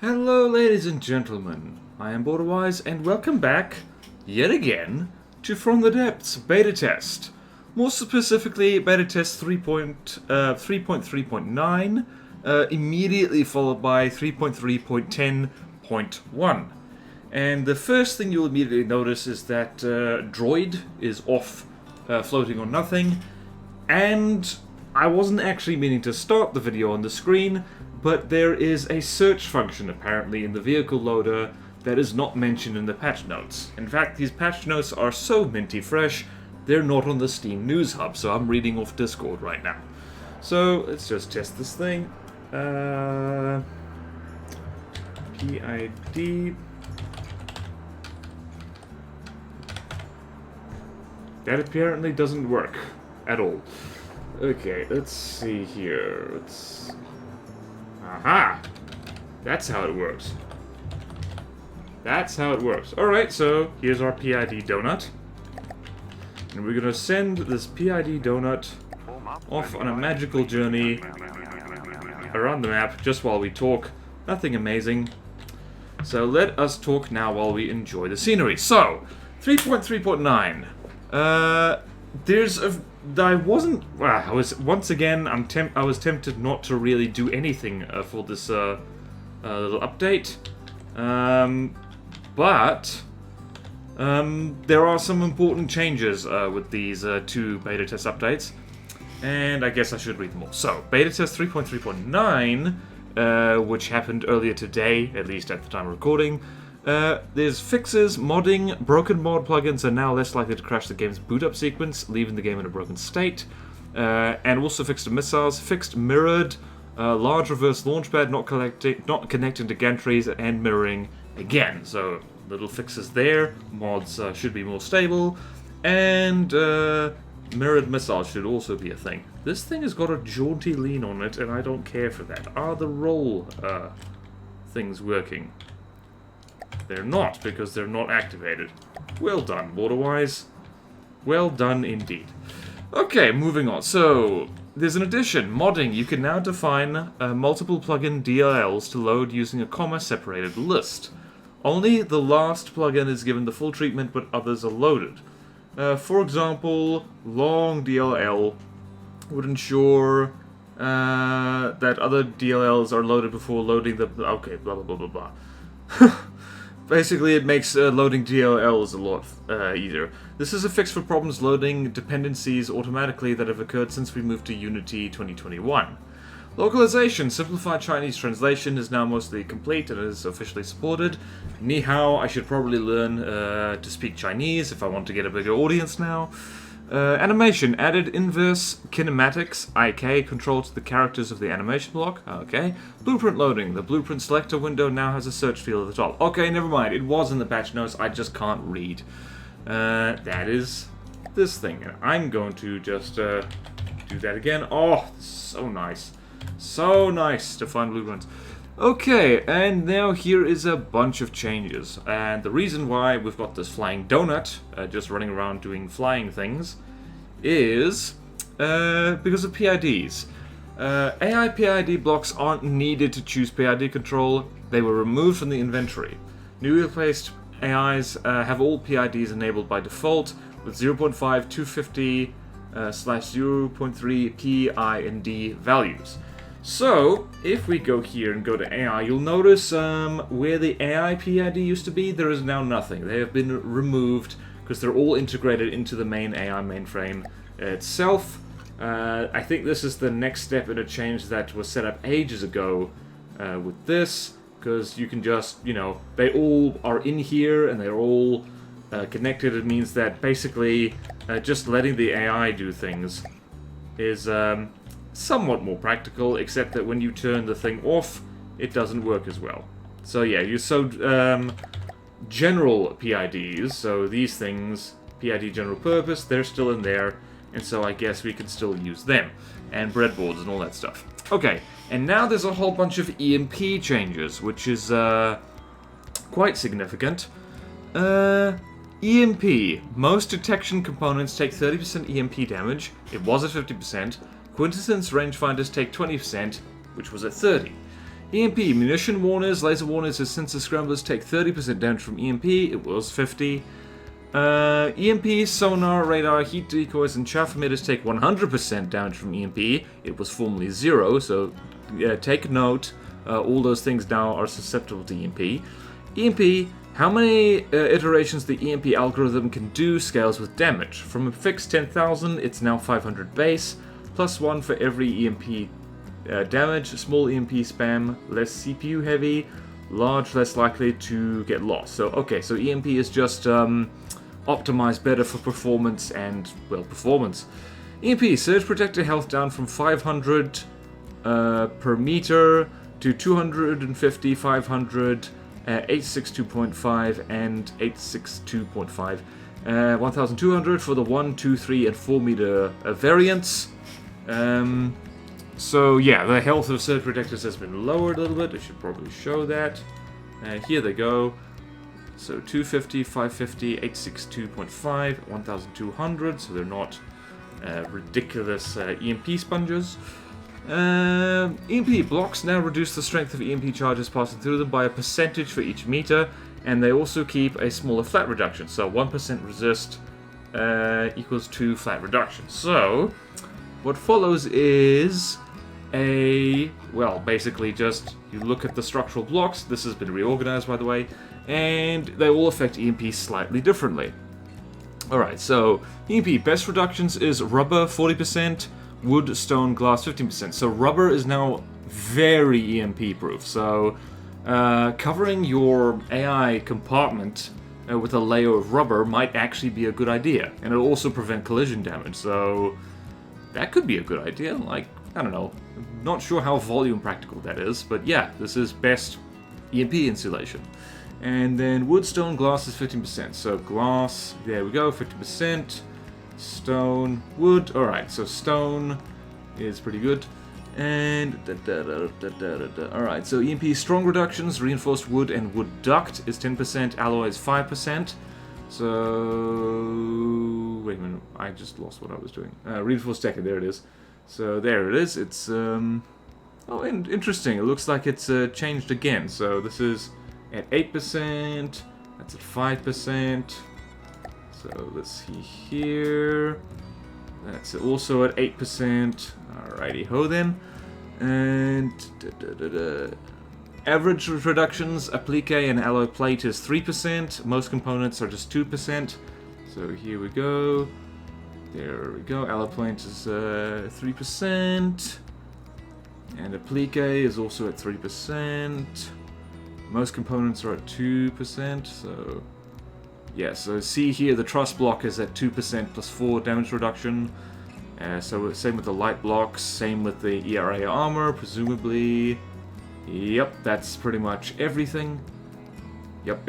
Hello ladies and gentlemen, I am BorderWise and welcome back, yet again, to From the Depths BetaTest. More specifically, BetaTest 3.3.9, immediately followed by 3.3.10.1. And the first thing you'll immediately notice is that Droid is off, floating on nothing, and I wasn't actually meaning to start the video on the screen, but there is a search function apparently in the vehicle loader that is not mentioned in the patch notes. In fact, these patch notes are so minty fresh, they're not on the Steam News Hub, so I'm reading off Discord right now. So, let's just test this thing. PID. That apparently doesn't work at all. Okay, let's see here. Aha! That's how it works. That's how it works. Alright, so here's our PID donut. And we're gonna send this PID donut off on a magical journey around the map just while we talk. Nothing amazing. So let us talk now while we enjoy the scenery. So, 3.3.9. I was once again. I was tempted not to really do anything for this little update, but there are some important changes with these two beta test updates, and I guess I should read them all. So, beta test 3.3.9, which happened earlier today, at least at the time of recording. There's fixes, modding, broken mod plugins are now less likely to crash the game's boot up sequence, leaving the game in a broken state. And also fixed missiles, fixed mirrored, large reverse launchpad not connecting to gantries, and mirroring again. So little fixes there. Mods should be more stable, and mirrored missiles should also be a thing. This thing has got a jaunty lean on it, and I don't care for that. Are the roll things working? They're not, because they're not activated. Well done, BorderWise. Well done indeed. Okay, moving on. So, there's an addition. Modding. You can now define multiple plugin DLLs to load using a comma-separated list. Only the last plugin is given the full treatment, but others are loaded. For example, long DLL would ensure that other DLLs are loaded before loading the... Okay, blah blah blah blah blah. Basically, it makes loading DLLs a lot easier. This is a fix for problems loading dependencies automatically that have occurred since we moved to Unity 2021. Localization, simplified Chinese translation, is now mostly complete and is officially supported. Ni hao, I should probably learn to speak Chinese if I want to get a bigger audience now. Animation, added inverse kinematics, IK, control to the characters of the animation block. Okay. Blueprint loading. The blueprint selector window now has a search field at the top. Okay, never mind. It was in the patch notes. I just can't read. That is this thing. And I'm going to just do that again. Oh, so nice. So nice to find blueprints. Okay, and now here is a bunch of changes, and the reason why we've got this flying donut just running around doing flying things is because of PIDs. AI PID blocks aren't needed to choose PID control, they were removed from the inventory. Newly replaced AIs have all PIDs enabled by default with 0.5, 250 /0.3 PID values. So, if we go here and go to AI, you'll notice where the AI PID used to be, there is now nothing. They have been removed because they're all integrated into the main AI mainframe itself. I think this is the next step in a change that was set up ages ago with this, because you can just, they all are in here and they're all connected. It means that basically just letting the AI do things is... somewhat more practical, except that when you turn the thing off, it doesn't work as well. So yeah, general PIDs, so these things, PID general purpose, they're still in there, and so I guess we can still use them. And breadboards and all that stuff. Okay, and now there's a whole bunch of EMP changes, which is quite significant. EMP. Most detection components take 30% EMP damage. It was at 50%. Quintessence rangefinders take 20%, which was at 30%. EMP, munition warners, laser warners, and sensor scramblers take 30% damage from EMP. It was 50. EMP, sonar, radar, heat decoys, and chaff emitters take 100% damage from EMP. It was formerly 0, so take note. All those things now are susceptible to EMP. EMP, how many iterations the EMP algorithm can do scales with damage. From a fixed 10,000, it's now 500 base, plus 1 for every EMP damage. Small EMP spam, less CPU heavy, large, less likely to get lost. So, okay, so EMP is just optimized better for performance and, well, performance. EMP, surge protector health down from 500 per meter to 250, 500, 862.5 and 862.5. 1200 for the 1, 2, 3, and 4 meter variants. So yeah, the health of surge protectors has been lowered a little bit. I should probably show that. Here they go. So 250, 550, 862.5, 1200, so they're not ridiculous EMP sponges. EMP blocks now reduce the strength of EMP charges passing through them by a percentage for each meter, and they also keep a smaller flat reduction. So 1% resist equals 2 flat reduction. So what follows is basically just you look at the structural blocks. This has been reorganized, by the way, and they all affect EMP slightly differently. Alright, so EMP best reductions is rubber 40%, wood, stone, glass 15%. So rubber is now very EMP proof. So covering your AI compartment with a layer of rubber might actually be a good idea. And it'll also prevent collision damage. So that could be a good idea. Like, I don't know. Not sure how volume practical that is. But yeah, this is best EMP insulation. And then wood, stone, glass is 15%. So glass, there we go, 50%. Stone, wood. Alright, so stone is pretty good. And alright, so EMP strong reductions, reinforced wood and wood duct is 10%, alloy is 5%. So wait a minute, I just lost what I was doing. Reinforced deck, there it is. So there it is. It's interesting. It looks like it's changed again. So this is at 8%, that's at 5%. So let's see here. That's also at 8%. Alrighty ho then. And average reductions, applique and alloy plate is 3%. Most components are just 2%. So here we go. There we go. Alloy plate is 3%. And applique is also at 3%. Most components are at 2%. So yeah, so see here the truss block is at 2% plus 4 damage reduction. So same with the light blocks, same with the ERA armor, presumably. Yep, that's pretty much everything. Yep.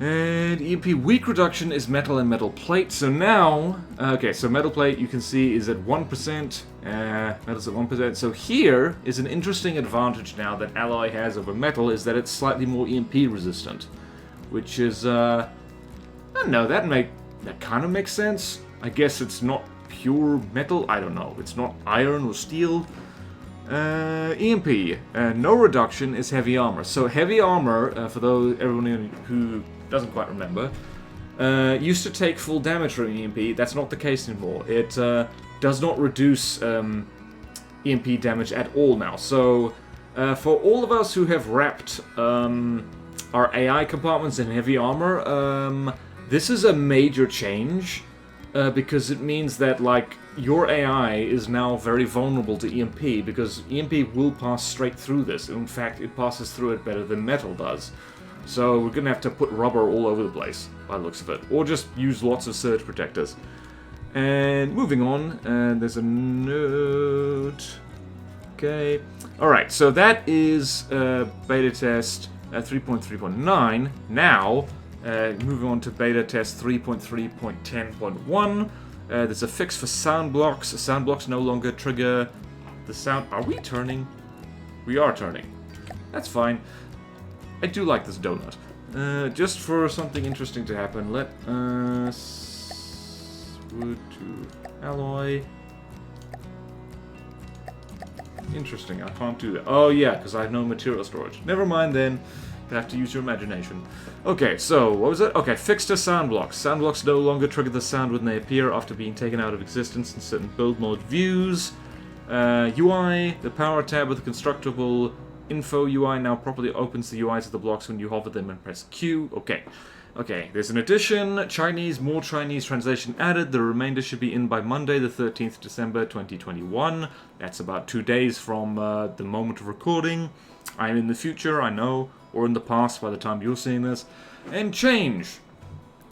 And EMP weak reduction is metal and metal plate. So now, okay, so metal plate you can see is at 1%. Metal's at 1%. So here is an interesting advantage now that alloy has over metal is that it's slightly more EMP resistant. Which is, I don't know, that kind of makes sense. I guess it's not pure metal, I don't know. It's not iron or steel. EMP, no reduction is heavy armor. So heavy armor, for everyone who doesn't quite remember, used to take full damage from EMP. That's not the case anymore. It does not reduce EMP damage at all now. So for all of us who have wrapped our AI compartments in heavy armor, this is a major change, because it means that, like, your AI is now very vulnerable to EMP, because EMP will pass straight through this. In fact, it passes through it better than metal does. So we're gonna have to put rubber all over the place, by the looks of it. Or just use lots of surge protectors. And moving on, there's a note. Okay. Alright, so that is beta test 3.3.9. Now, moving on to beta test 3.3.10.1. There's a fix for sound blocks. Sound blocks no longer trigger the sound. Are we turning? We are turning. That's fine. I do like this donut. Just for something interesting to happen, let us wood to alloy. Interesting, I can't do that. Oh yeah, because I have no material storage. Never mind then. You have to use your imagination. Okay, so, what was it? Okay, fixed to sound blocks. Sound blocks no longer trigger the sound when they appear after being taken out of existence in certain build mode views. UI, the power tab with the constructible info UI now properly opens the UIs of the blocks when you hover them and press Q. Okay. Okay, there's an addition. Chinese, more Chinese translation added. The remainder should be in by Monday, the 13th December 2021. That's about 2 days from the moment of recording. I'm in the future, I know, or in the past by the time you're seeing this. And change.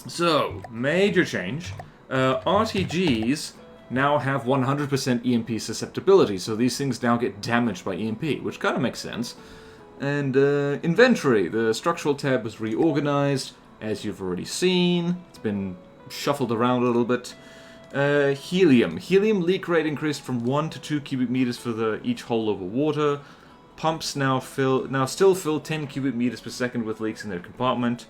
So, major change. RTGs now have 100% EMP susceptibility, so these things now get damaged by EMP, which kind of makes sense. And inventory. The structural tab was reorganized, as you've already seen. It's been shuffled around a little bit. Helium. Helium leak rate increased from 1 to 2 cubic meters for each hole over water. Pumps now still fill 10 cubic meters per second with leaks in their compartment.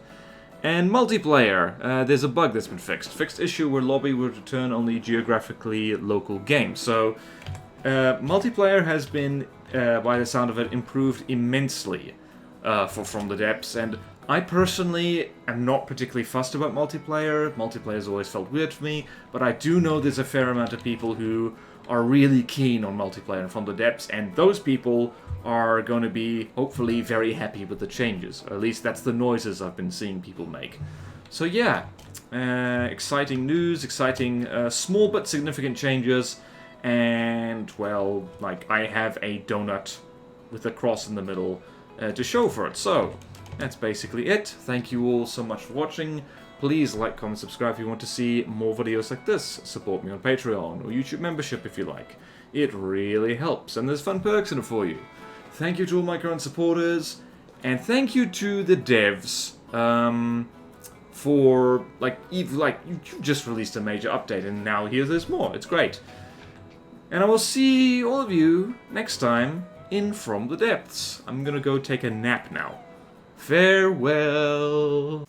And multiplayer. There's a bug that's been fixed. Fixed issue where lobby would return only geographically local games. So, multiplayer has been, by the sound of it, improved immensely from the depths. And I personally am not particularly fussed about multiplayer. Multiplayer's always felt weird for me. But I do know there's a fair amount of people who are really keen on multiplayer from the depths, and those people are going to be, hopefully, very happy with the changes. Or at least that's the noises I've been seeing people make. So yeah, exciting news, exciting small but significant changes, and, well, like, I have a donut with a cross in the middle to show for it. So, that's basically it. Thank you all so much for watching. Please like, comment, subscribe if you want to see more videos like this. Support me on Patreon or YouTube membership if you like. It really helps, and there's fun perks in it for you. Thank you to all my current supporters, and thank you to the devs for, you just released a major update, and now there's more. It's great. And I will see all of you next time in From the Depths. I'm gonna go take a nap now. Farewell.